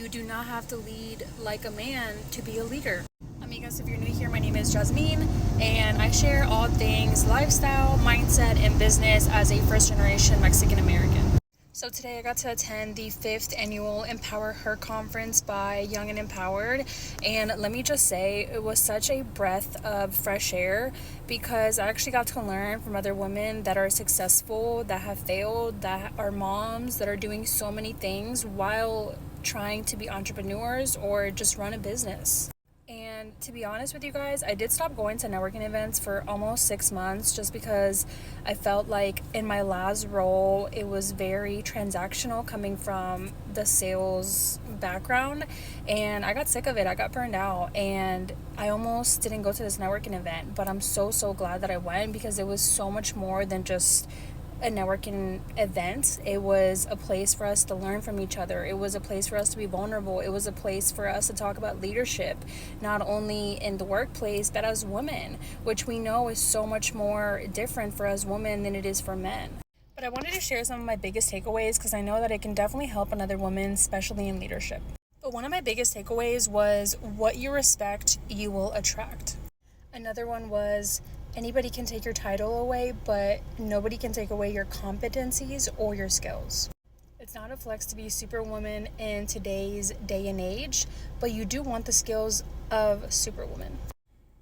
You do not have to lead like a man to be a leader. Amigas, if you're new here, my name is Jasmin, and I share all things lifestyle, mindset, and business as a first-generation Mexican American. So today I got to attend the 5th annual Empower Her conference by Young and Empowered, and let me just say it was such a breath of fresh air because I actually got to learn from other women that are successful, that have failed, that are moms, that are doing so many things while trying to be entrepreneurs or just run a business. And to be honest with you guys, I did stop going to networking events for almost 6 months just because I felt like in my last role, it was very transactional coming from the sales background. And I got sick of it. I got burned out. And I almost didn't go to this networking event. But I'm so glad that I went because it was so much more than just a networking event. It was a place for us to learn from each other. It was a place for us to be vulnerable. It was a place for us to talk about leadership, not only in the workplace, but as women, which we know is so much more different for us women than it is for men. But I wanted to share some of my biggest takeaways because I know that it can definitely help another woman, especially in leadership. But one of my biggest takeaways was what you respect, you will attract. Another one was anybody can take your title away, but nobody can take away your competencies or your skills. It's not a flex to be superwoman in today's day and age, but you do want the skills of superwoman.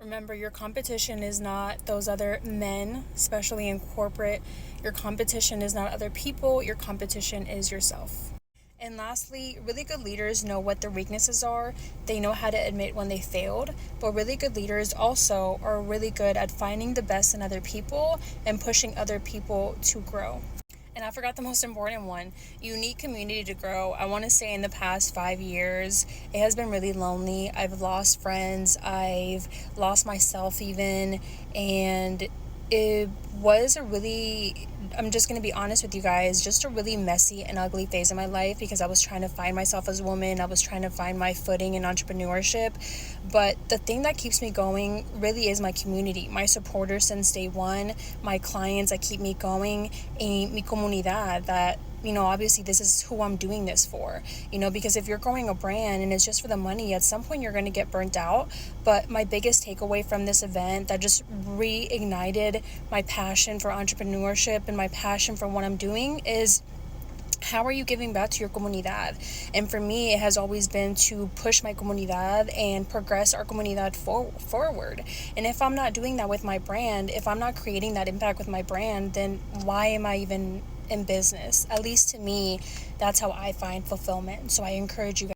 Remember, your competition is not those other men, especially in corporate. Your competition is not other people. Your competition is yourself. And lastly, really good leaders know what their weaknesses are. They know how to admit when they failed. But really good leaders also are really good at finding the best in other people and pushing other people to grow. And I forgot the most important one. You need community to grow. I want to say in the past 5 years, it has been really lonely. I've lost friends. I've lost myself even. And it was I'm just going to be honest with you guys, just a really messy and ugly phase in my life because I was trying to find myself as a woman. I was trying to find my footing in entrepreneurship. But the thing that keeps me going really is my community, my supporters since day one, my clients that keep me going, and mi comunidad that, obviously this is who I'm doing this for, because if you're growing a brand and it's just for the money, at some point you're going to get burnt out. But my biggest takeaway from this event that just reignited my passion for entrepreneurship and my passion for what I'm doing is, how are you giving back to your comunidad? And for me, it has always been to push my comunidad and progress our comunidad forward. And if I'm not doing that with my brand, if I'm not creating that impact with my brand, then why am I even in business? At least to me, that's how I find fulfillment. So I encourage you guys